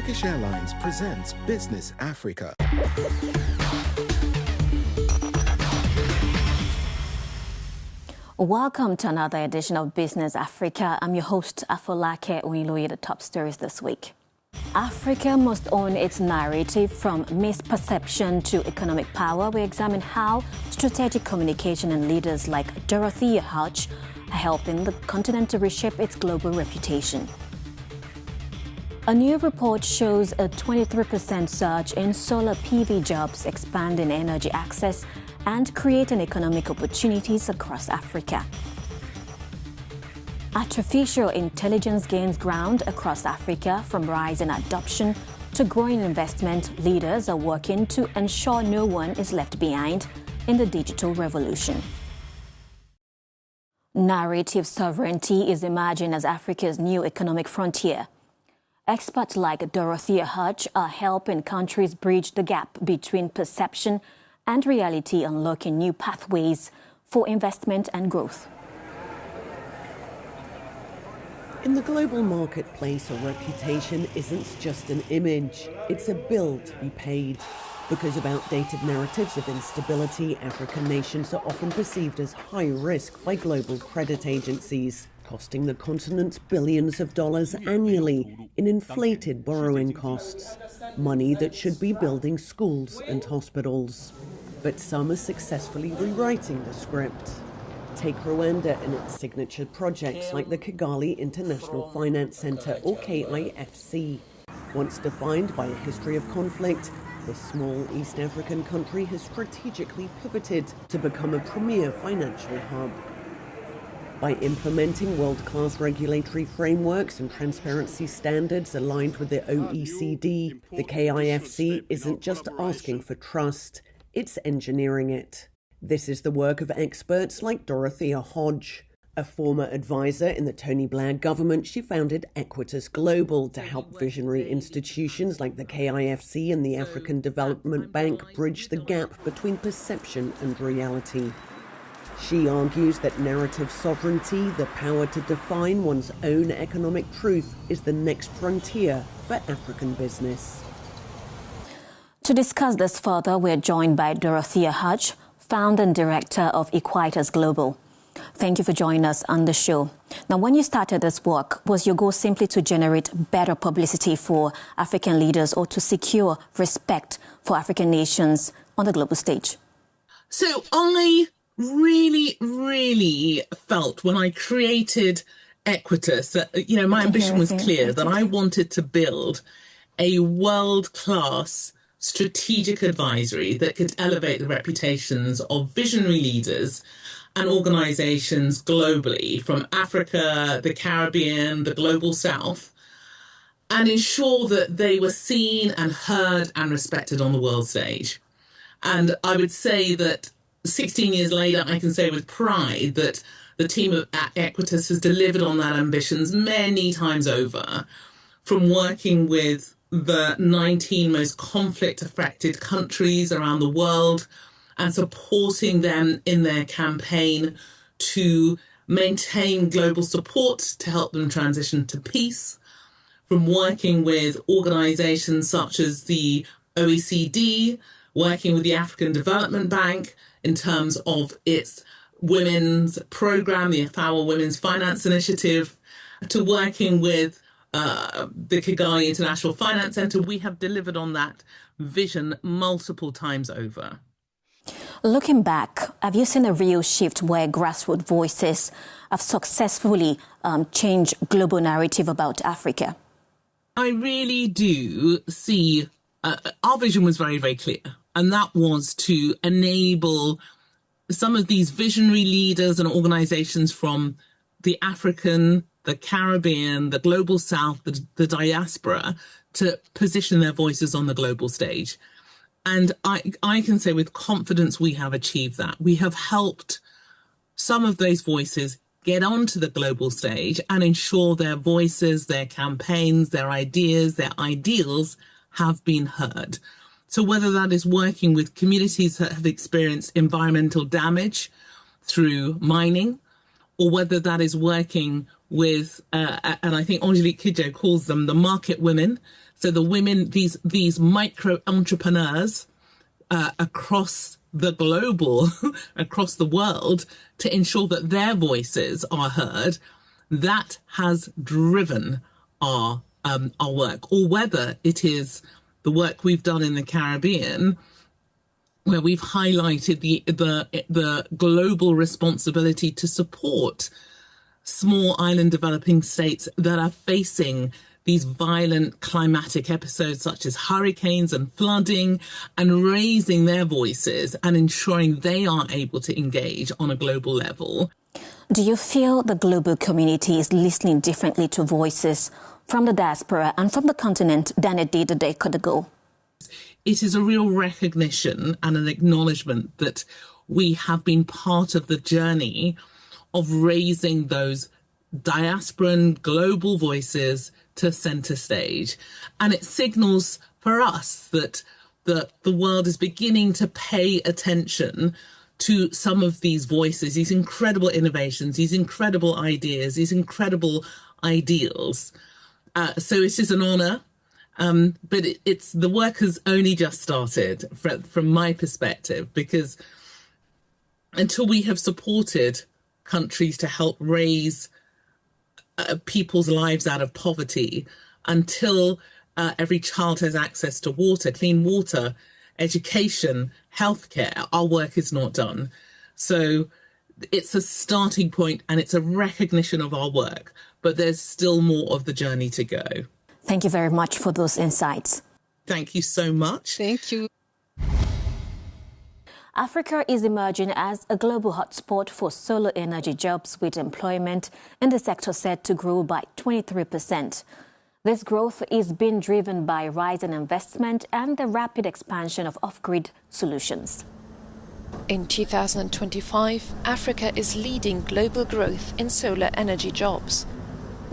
Turkish Airlines presents Business Africa. Welcome to another edition of Business Africa. I'm your host, Afolake Oyiloye. The top stories this week. Africa must own its narrative from misperception to economic power. We examine how strategic communication and leaders like Dorothea Hodge are helping the continent to reshape its global reputation. A new report shows a 23% surge in solar PV jobs, expanding energy access and creating economic opportunities across Africa. Artificial intelligence gains ground across Africa. From rising adoption to growing investment, leaders are working to ensure no one is left behind in the digital revolution. Narrative sovereignty is emerging as Africa's new economic frontier. Experts like Dorothea Hodge are helping countries bridge the gap between perception and reality, unlocking new pathways for investment and growth. In the global marketplace, a reputation isn't just an image, it's a bill to be paid. Because of outdated narratives of instability, African nations are often perceived as high risk by global credit agencies, costing the continent billions of dollars annually in inflated borrowing costs, money that should be building schools and hospitals. But some are successfully rewriting the script. Take Rwanda and its signature projects like the Kigali International Finance Center, or KIFC. Once defined by a history of conflict, this small East African country has strategically pivoted to become a premier financial hub. By implementing world-class regulatory frameworks and transparency standards aligned with the OECD, the KIFC isn't just asking for trust, it's engineering it. This is the work of experts like Dorothea Hodge. A former advisor in the Tony Blair government, she founded Equitas Global to help visionary institutions like the KIFC and the African Development Bank bridge the gap between perception and reality. She argues that narrative sovereignty, the power to define one's own economic truth, is the next frontier for African business. To discuss this further, we're joined by Dorothea Hodge, founder and director of Equitas Global. Thank you for joining us on the show. Now, when you started this work, was your goal simply to generate better publicity for African leaders or to secure respect for African nations on the global stage? So I really felt when I created Equitas that, my ambition was clear, that I wanted to build a world-class strategic advisory that could elevate the reputations of visionary leaders and organizations globally, from Africa, the Caribbean, the global South, and ensure that they were seen and heard and respected on the world stage. And I would say that 16 years later, I can say with pride that the team at Equitas has delivered on that ambitions many times over, from working with the 19 most conflict-affected countries around the world and supporting them in their campaign to maintain global support to help them transition to peace, from working with organizations such as the OECD, working with the African Development Bank in terms of its women's program, the FAWA Women's Finance Initiative, to working with the Kigali International Finance Center. We have delivered on that vision multiple times over. Looking back, have you seen a real shift where grassroots voices have successfully changed global narrative about Africa? I really do see our vision was very, very clear, and that was to enable some of these visionary leaders and organizations from the African, the Caribbean, the global South, the diaspora, to position their voices on the global stage. And I can say with confidence we have achieved that. We have helped some of those voices get onto the global stage and ensure their voices, their campaigns, their ideas, their ideals have been heard. So whether that is working with communities that have experienced environmental damage through mining, or whether that is working with, and I think Angelique Kidjo calls them the market women, So the women, these micro entrepreneurs across the world, to ensure that their voices are heard, that has driven our work. Or whether it is the work we've done in the Caribbean, where we've highlighted the global responsibility to support small island developing states that are facing these violent climatic episodes such as hurricanes and flooding, and raising their voices and ensuring they are able to engage on a global level. Do you feel the global community is listening differently to voices from the diaspora and from the continent than it did a decade ago? It is a real recognition and an acknowledgement that we have been part of the journey of raising those diasporan global voices to centre stage. And it signals for us that the world is beginning to pay attention to some of these voices, these incredible innovations, these incredible ideas, these incredible ideals. So it is an honour. But the work has only just started from my perspective, because until we have supported countries to help raise people's lives out of poverty, until every child has access to water, clean water, education, healthcare, our work is not done. So it's a starting point and it's a recognition of our work, but there's still more of the journey to go. Thank you very much for those insights. Thank you so much. Thank you. Africa is emerging as a global hotspot for solar energy jobs, with employment in the sector set to grow by 23%. This growth is being driven by rising investment and the rapid expansion of off-grid solutions. In 2025, Africa is leading global growth in solar energy jobs.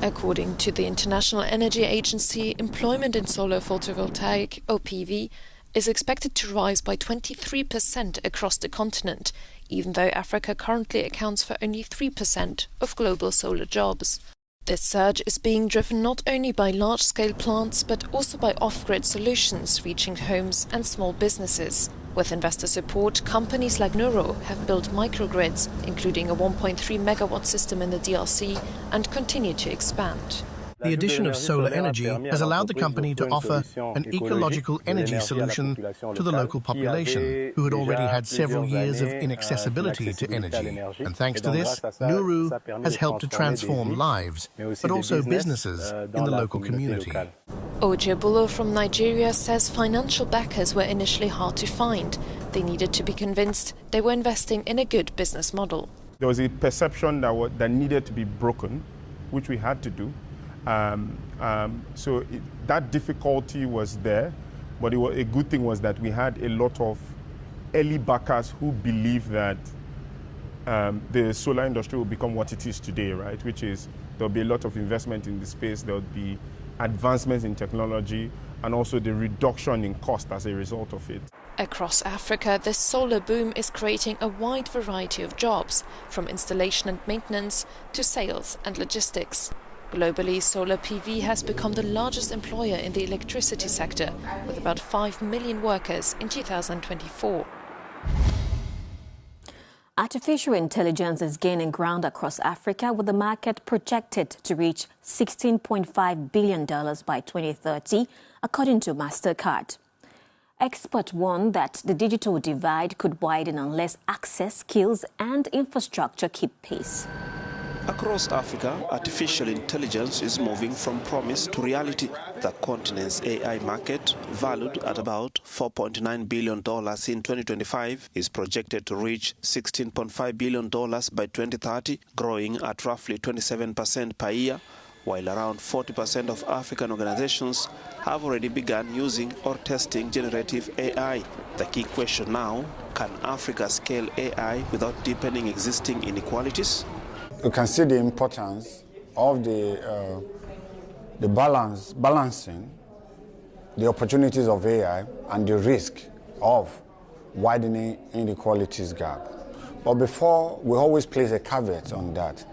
According to the International Energy Agency, employment in solar photovoltaic, or PV, is expected to rise by 23% across the continent, even though Africa currently accounts for only 3% of global solar jobs. This surge is being driven not only by large-scale plants, but also by off-grid solutions reaching homes and small businesses. With investor support, companies like Neuro have built microgrids, including a 1.3 megawatt system in the DRC, and continue to expand. The addition of solar energy has allowed the company to offer an ecological energy solution to the local population, who had already had several years of inaccessibility to energy. And thanks to this, Nuru has helped to transform lives, but also businesses in the local community. Ojebulo from Nigeria says financial backers were initially hard to find. They needed to be convinced they were investing in a good business model. There was a perception that needed to be broken, which we had to do. That difficulty was there, but a good thing was that we had a lot of early backers who believe that the solar industry will become what it is today, right? Which is there'll be a lot of investment in the space, there'll be advancements in technology, and also the reduction in cost as a result of it. Across Africa, this solar boom is creating a wide variety of jobs, from installation and maintenance to sales and logistics. Globally, solar PV has become the largest employer in the electricity sector, with about 5 million workers in 2024. Artificial intelligence is gaining ground across Africa, with the market projected to reach $16.5 billion by 2030, according to MasterCard. Experts warn that the digital divide could widen unless access, skills and infrastructure keep pace. Across Africa, artificial intelligence is moving from promise to reality. The continent's AI market, valued at about $4.9 billion in 2025, is projected to reach $16.5 billion by 2030, growing at roughly 27% per year, while around 40% of African organizations have already begun using or testing generative AI. The key question now, can Africa scale AI without deepening existing inequalities? You can see the importance of the balancing the opportunities of AI and the risk of widening inequalities gap. But before, we always place a caveat on that,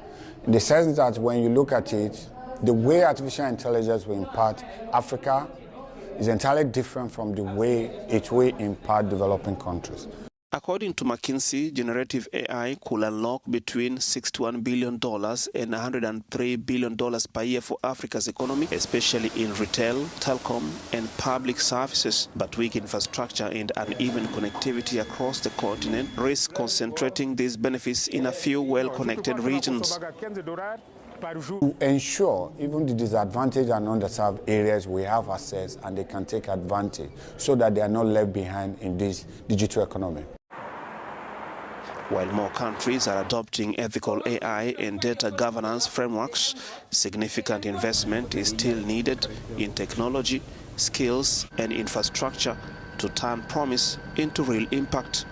in the sense that when you look at it, the way artificial intelligence will impact Africa is entirely different from the way it will impact developing countries. According to McKinsey, generative AI could unlock between $61 billion and $103 billion per year for Africa's economy, especially in retail, telecom, and public services. But weak infrastructure and uneven connectivity across the continent risk concentrating these benefits in a few well-connected regions. To ensure even the disadvantaged and underserved areas will have access and they can take advantage so that they are not left behind in this digital economy. While more countries are adopting ethical AI and data governance frameworks, significant investment is still needed in technology, skills, and infrastructure to turn promise into real impact.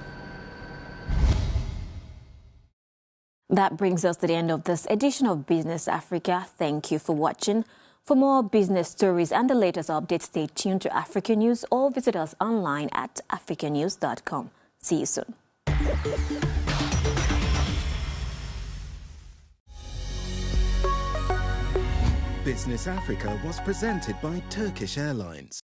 That brings us to the end of this edition of Business Africa. Thank you for watching. For more business stories and the latest updates, stay tuned to Africanews or visit us online at africanews.com. See you soon. Business Africa was presented by Turkish Airlines.